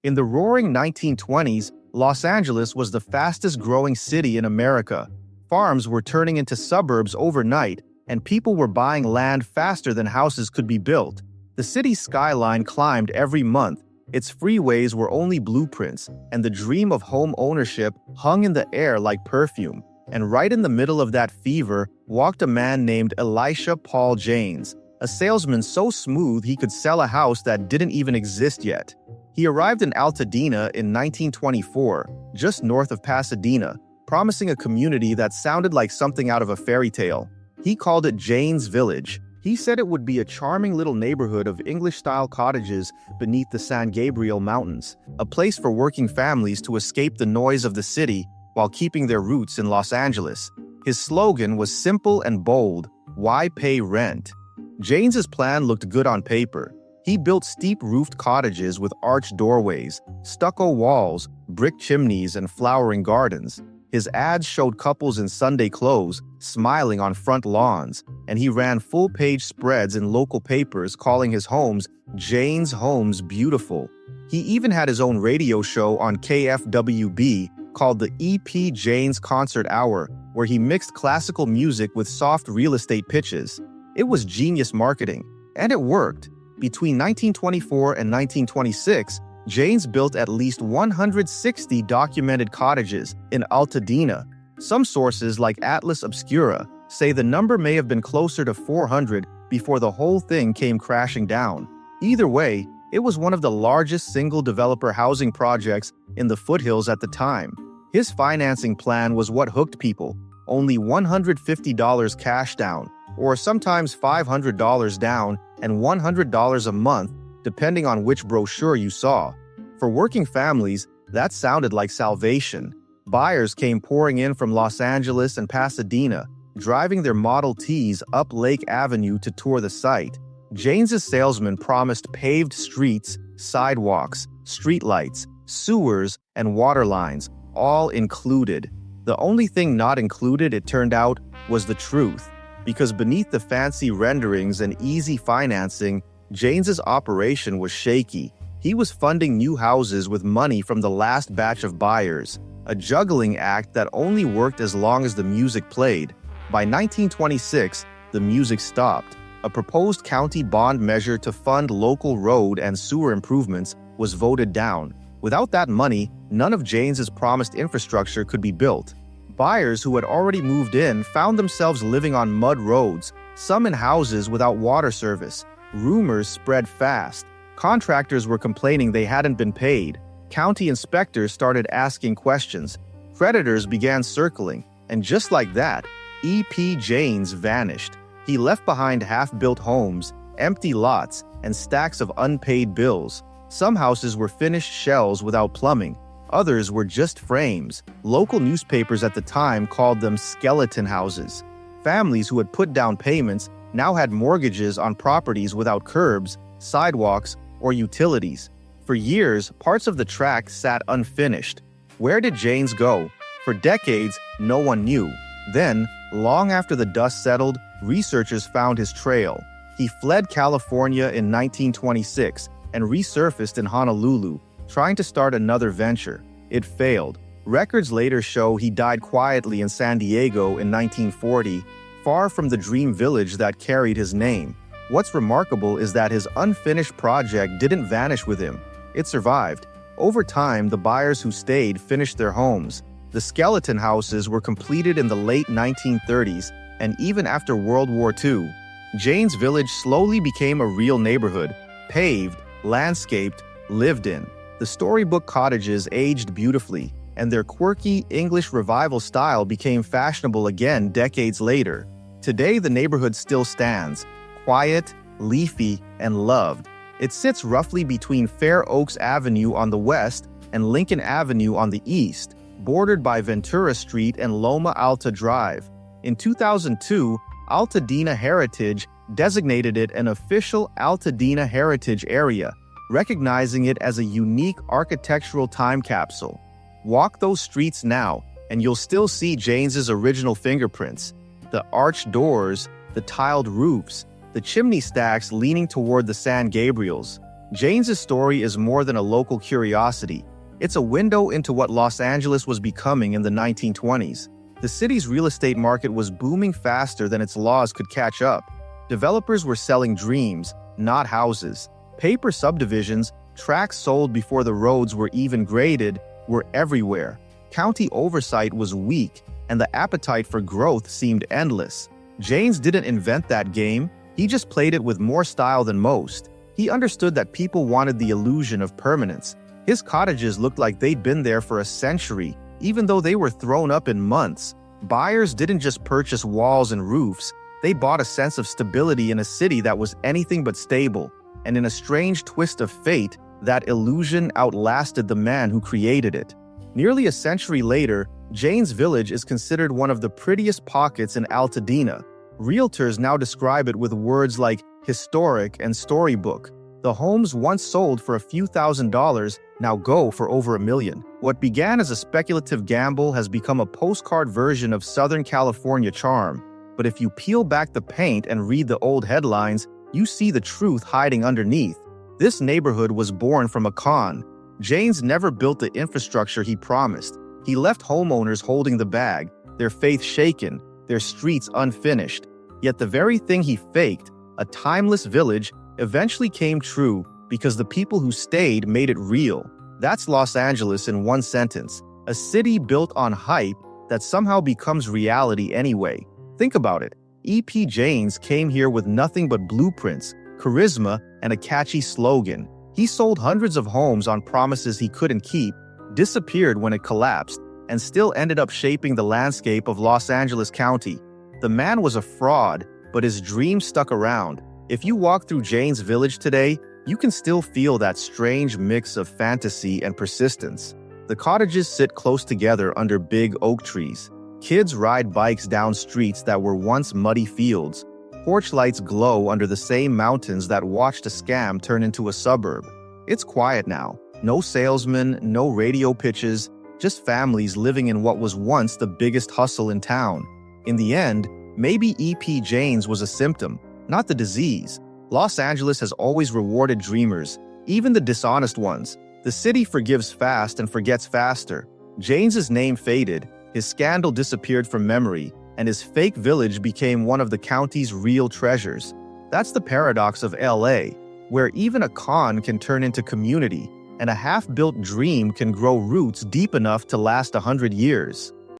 In the roaring 1920s, Los Angeles was the fastest-growing city in America. Farms were turning into suburbs overnight, and people were buying land faster than houses could be built. The city's skyline climbed every month. Its freeways were only blueprints, and the dream of home ownership hung in the air like perfume. And right in the middle of that fever walked a man named Elisha Paul Janes, a salesman so smooth he could sell a house that didn't even exist yet. He arrived in Altadena in 1924, just north of Pasadena, promising a community that sounded like something out of a fairy tale. He called it Janes Village. He said it would be a charming little neighborhood of English-style cottages beneath the San Gabriel Mountains, a place for working families to escape the noise of the city while keeping their roots in Los Angeles. His slogan was simple and bold: why pay rent? Janes's plan looked good on paper. He built steep-roofed cottages with arched doorways, stucco walls, brick chimneys, and flowering gardens. His ads showed couples in Sunday clothes, smiling on front lawns, and he ran full-page spreads in local papers calling his homes Janes Homes Beautiful. He even had his own radio show on KFWB called the E.P. Janes Concert Hour, where he mixed classical music with soft real estate pitches. It was genius marketing, and it worked. Between 1924 and 1926, Janes built at least 160 documented cottages in Altadena. Some sources, like Atlas Obscura, say the number may have been closer to 400 before the whole thing came crashing down. Either way, it was one of the largest single-developer housing projects in the foothills at the time. His financing plan was what hooked people: only $150 cash down, or sometimes $500 down and $100 a month, depending on which brochure you saw. For working families, that sounded like salvation. Buyers came pouring in from Los Angeles and Pasadena, driving their Model Ts up Lake Avenue to tour the site. Janes's salesman promised paved streets, sidewalks, streetlights, sewers, and water lines, all included. The only thing not included, it turned out, was the truth. Because beneath the fancy renderings and easy financing, Janes's operation was shaky. He was funding new houses with money from the last batch of buyers, a juggling act that only worked as long as the music played. By 1926, the music stopped. A proposed county bond measure to fund local road and sewer improvements was voted down. Without that money, none of Janes's promised infrastructure could be built. Buyers who had already moved in found themselves living on mud roads, some in houses without water service. Rumors spread fast. Contractors were complaining they hadn't been paid. County inspectors started asking questions. Creditors began circling, and just like that, E.P. Janes vanished. He left behind half-built homes, empty lots, and stacks of unpaid bills. Some houses were finished shells without plumbing. Others were just frames. Local newspapers at the time called them skeleton houses. Families who had put down payments now had mortgages on properties without curbs, sidewalks, or utilities. For years, parts of the tract sat unfinished. Where did Janes go? For decades, no one knew. Then, long after the dust settled, researchers found his trail. He fled California in 1926 and resurfaced in Honolulu, trying to start another venture. It failed. Records later show he died quietly in San Diego in 1940, far from the dream village that carried his name. What's remarkable is that his unfinished project didn't vanish with him. It survived. Over time, the buyers who stayed finished their homes. The skeleton houses were completed in the late 1930s, and even after World War II, Janes Village slowly became a real neighborhood, paved, landscaped, lived in. The storybook cottages aged beautifully, and their quirky English revival style became fashionable again decades later. Today, the neighborhood still stands, quiet, leafy, and loved. It sits roughly between Fair Oaks Avenue on the west and Lincoln Avenue on the east, bordered by Ventura Street and Loma Alta Drive. In 2002, Altadena Heritage designated it an official Altadena Heritage Area, recognizing it as a unique architectural time capsule. Walk those streets now, and you'll still see Janes's original fingerprints. The arched doors, the tiled roofs, the chimney stacks leaning toward the San Gabriels. Jane's story is more than a local curiosity. It's a window into what Los Angeles was becoming in the 1920s. The city's real estate market was booming faster than its laws could catch up. Developers were selling dreams, not houses. Paper subdivisions, tracts sold before the roads were even graded, were everywhere. County oversight was weak, and the appetite for growth seemed endless. Janes didn't invent that game, he just played it with more style than most. He understood that people wanted the illusion of permanence. His cottages looked like they'd been there for a century, even though they were thrown up in months. Buyers didn't just purchase walls and roofs, they bought a sense of stability in a city that was anything but stable. And in a strange twist of fate, that illusion outlasted the man who created it. Nearly a century later, Jane's Village is considered one of the prettiest pockets in Altadena. Realtors now describe it with words like historic and storybook. The homes once sold for a few $1,000s now go for over $1 million. What began as a speculative gamble has become a postcard version of Southern California charm. But if you peel back the paint and read the old headlines, you see the truth hiding underneath. This neighborhood was born from a con. Janes never built the infrastructure he promised. He left homeowners holding the bag, their faith shaken, their streets unfinished. Yet the very thing he faked, a timeless village, eventually came true because the people who stayed made it real. That's Los Angeles in one sentence, a city built on hype that somehow becomes reality anyway. Think about it. E.P. Janes came here with nothing but blueprints, charisma, and a catchy slogan. He sold hundreds of homes on promises he couldn't keep, disappeared when it collapsed, and still ended up shaping the landscape of Los Angeles County. The man was a fraud, but his dream stuck around. If you walk through Jane's Village today, you can still feel that strange mix of fantasy and persistence. The cottages sit close together under big oak trees. Kids ride bikes down streets that were once muddy fields. Porch lights glow under the same mountains that watched a scam turn into a suburb. It's quiet now. No salesmen, no radio pitches, just families living in what was once the biggest hustle in town. In the end, maybe E.P. Janes was a symptom, not the disease. Los Angeles has always rewarded dreamers, even the dishonest ones. The city forgives fast and forgets faster. Janes's name faded, his scandal disappeared from memory, and his fake village became one of the county's real treasures. That's the paradox of LA, where even a con can turn into community, and a half-built dream can grow roots deep enough to last 100 years.